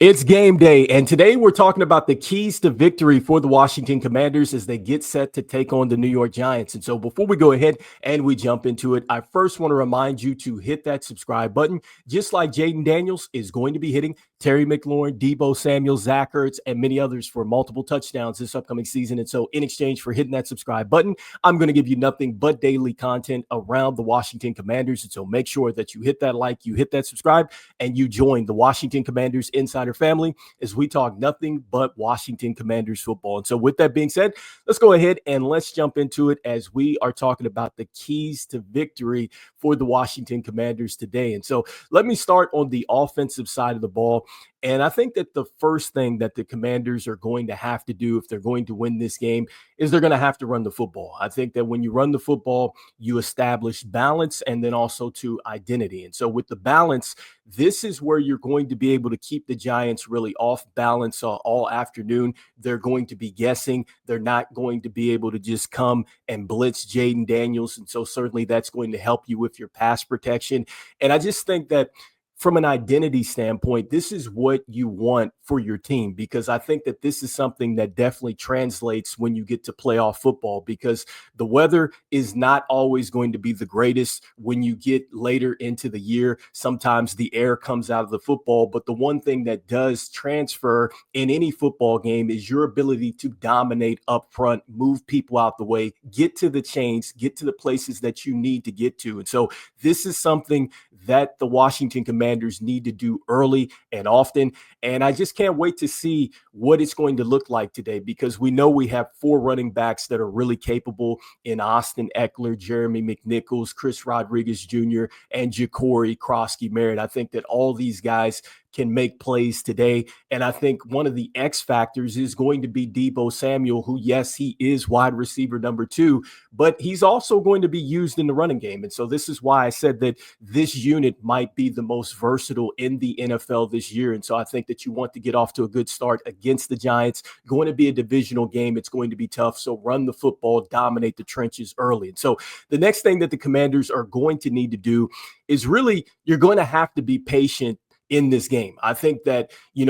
It's game day, and today we're talking about the keys to victory for the Washington Commanders as they get set to take on the New York Giants. And so before we go ahead and we jump into it, I first want to remind you to hit that subscribe button, just like Jayden Daniels is going to be hitting Terry McLaurin, Deebo Samuel, Zach Ertz, and many others for multiple touchdowns this upcoming season. And so in exchange for hitting that subscribe button, I'm going to give you nothing but daily content around the Washington Commanders. And so make sure that you hit that like, you hit that subscribe, and you join the Washington Commanders Insider family as we talk nothing but Washington Commanders football. And so with that being said, let's go ahead and let's jump into it as we are talking about the keys to victory for the Washington Commanders today. And so let me start on the offensive side of the ball. And I think that the first thing that the Commanders are going to have to do if they're going to win this game is they're going to have to run the football. I think that when you run the football, you establish balance and then also to identity. And so with the balance, this is where you're going to be able to keep the Giants really off balance all afternoon. They're going to be guessing. They're not going to be able to just come and blitz Jayden Daniels. And so certainly that's going to help you with your pass protection. And I just think that from an identity standpoint, this is what you want for your team, because I think that this is something that definitely translates when you get to playoff football, because the weather is not always going to be the greatest when you get later into the year. Sometimes the air comes out of the football, but the one thing that does transfer in any football game is your ability to dominate up front, move people out the way, get to the chains, get to the places that you need to get to. And so this is something that the Washington Commanders need to do early and often. And I just can't wait to see what it's going to look like today, because we know we have four running backs that are really capable in Austin Eckler, Jeremy McNichols, Chris Rodriguez Jr., and Ja'Cory Krosky-Merritt. I think that all these guys can make plays today. And I think one of the X factors is going to be Deebo Samuel, who, yes, he is wide receiver number 2, but he's also going to be used in the running game. And so this is why I said that this unit might be the most versatile in the NFL this year. And so I think that you want to get off to a good start against the Giants. Going to be a divisional game. It's going to be tough. So run the football, dominate the trenches early. And so the next thing that the Commanders are going to need to do is really, you're going to have to be patient in this game. I think that, you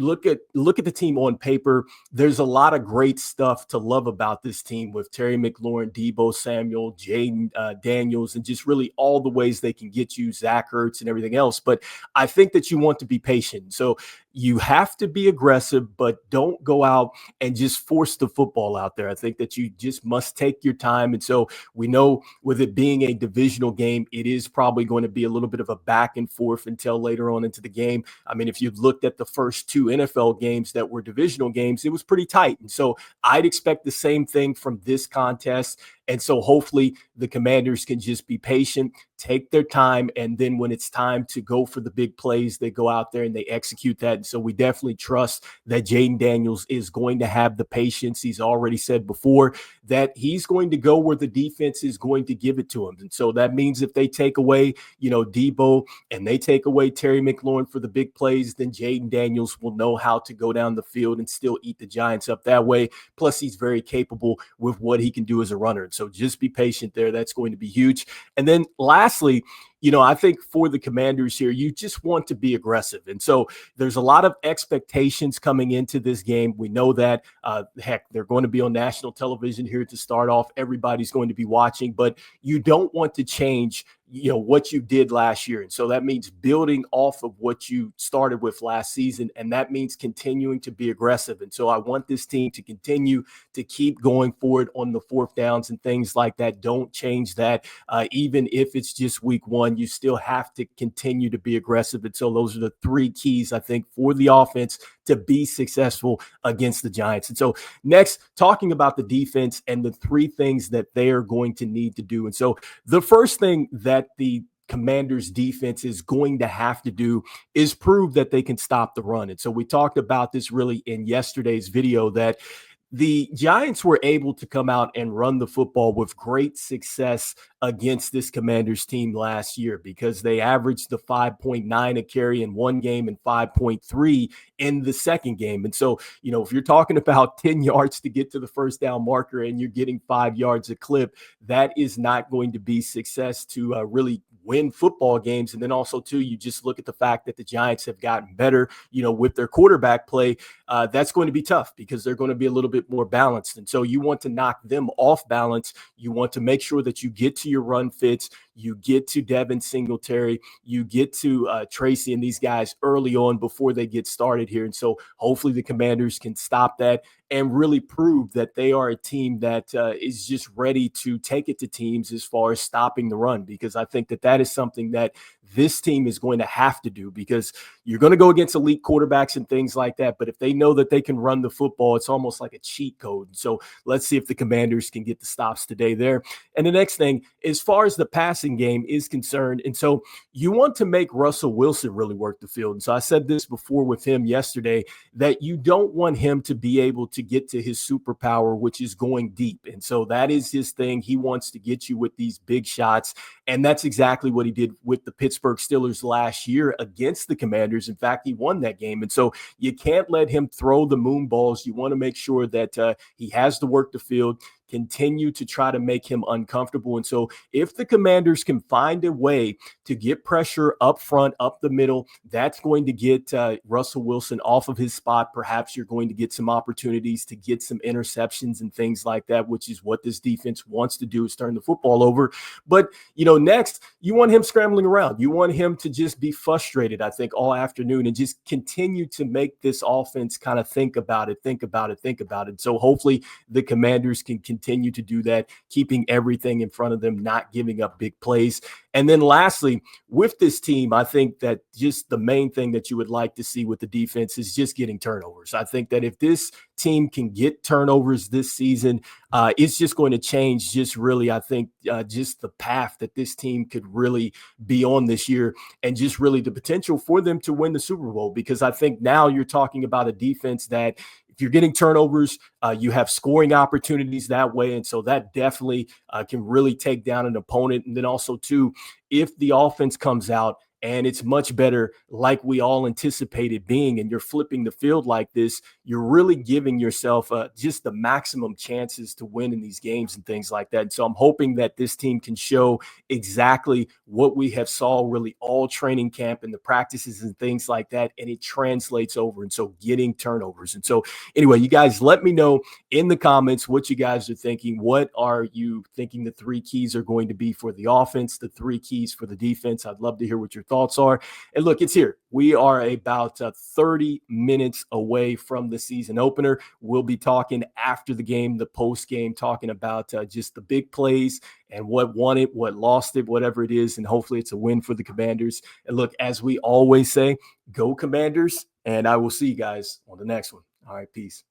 look at the team on paper, there's a lot of great stuff to love about this team with Terry McLaurin, Deebo Samuel, Jayden Daniels, and just really all the ways they can get you, Zach Ertz and everything else. But I think that you want to be patient. So you have to be aggressive, but don't go out and just force the football out there. I think that you just must take your time. And so we know with it being a divisional game, it is probably going to be a little bit of a back and forth until later on into the game. I mean, if you've looked at the first 2 NFL games that were divisional games, it was pretty tight. And so I'd expect the same thing from this contest. And so hopefully the Commanders can just be patient, take their time, and then when it's time to go for the big plays, they go out there and they execute that. And so we definitely trust that Jayden Daniels is going to have the patience. He's already said before that he's going to go where the defense is going to give it to him. And so that means if they take away, Deebo, and they take away Terry McLaurin for the big plays, then Jayden Daniels will know how to go down the field and still eat the Giants up that way. Plus, he's very capable with what he can do as a runner. So just be patient there. That's going to be huge. And then lastly, I think for the Commanders here, you just want to be aggressive. And so there's a lot of expectations coming into this game. We know that, they're going to be on national television here to start off. Everybody's going to be watching, but you don't want to change what you did last year. And so that means building off of what you started with last season. And that means continuing to be aggressive. And so I want this team to continue to keep going forward on the 4th downs and things like that. Don't change that. Even if it's just week 1, you still have to continue to be aggressive. And so those are the 3 keys, I think, for the offense to be successful against the Giants. And so next, talking about the defense and the 3 things that they are going to need to do. And so the first thing that the Commanders defense is going to have to do is prove that they can stop the run. And so we talked about this really in yesterday's video, that the Giants were able to come out and run the football with great success against this Commanders team last year, because they averaged the 5.9 a carry in one game and 5.3 in the second game. And so, if you're talking about 10 yards to get to the first down marker and you're getting 5 yards a clip, that is not going to be success to really win football games. And then also, too, you just look at the fact that the Giants have gotten better, with their quarterback play. That's going to be tough because they're going to be a little bit more balanced. And so you want to knock them off balance. You want to make sure that you get to your run fits, you get to Devin Singletary, you get to Tracy and these guys early on before they get started here. And so hopefully the Commanders can stop that and really prove that they are a team that is just ready to take it to teams as far as stopping the run, because I think that that is something that this team is going to have to do, because you're going to go against elite quarterbacks and things like that. But if they know that they can run the football, it's almost like a cheat code. So let's see if the Commanders can get the stops today there. And the next thing, as far as the passing game is concerned, and so you want to make Russell Wilson really work the field. And so I said this before with him yesterday, that you don't want him to be able to get to his superpower, which is going deep. And so that is his thing. He wants to get you with these big shots. And that's exactly what he did with the Pittsburgh Steelers last year against the Commanders. In fact, he won that game. And so you can't let him throw the moon balls. You want to make sure that he has to work the field, continue to try to make him uncomfortable. And so if the Commanders can find a way to get pressure up front, up the middle, that's going to get Russell Wilson off of his spot. Perhaps you're going to get some opportunities to get some interceptions and things like that, which is what this defense wants to do, is turn the football over. But, next, you want him scrambling around. You want him to just be frustrated, I think, all afternoon, and just continue to make this offense kind of think about it. So hopefully the Commanders can continue to do that, keeping everything in front of them, not giving up big plays. And then lastly, with this team, I think that just the main thing that you would like to see with the defense is just getting turnovers. I think that if this team can get turnovers this season, it's just going to change just really, I think, just the path that this team could really be on this year, and just really the potential for them to win the Super Bowl. Because I think now you're talking about a defense that, if you're getting turnovers, you have scoring opportunities that way. And so that definitely can really take down an opponent. And then also, too, if the offense comes out and it's much better, like we all anticipated being, and you're flipping the field like this, you're really giving yourself just the maximum chances to win in these games and things like that. And so I'm hoping that this team can show exactly what we have saw really all training camp and the practices and things like that, and it translates over. And so getting turnovers. And so anyway, you guys, let me know in the comments what you guys are thinking. What are you thinking the three keys are going to be for the offense, the three keys for the defense? I'd love to hear what your thoughts are. And look, it's here. We are about 30 minutes away from the season opener. We'll be talking after the game, the post game, talking about just the big plays and what won it, what lost it, whatever it is. And hopefully it's a win for the Commanders. And look, as we always say, go Commanders. And I will see you guys on the next one. All right, peace.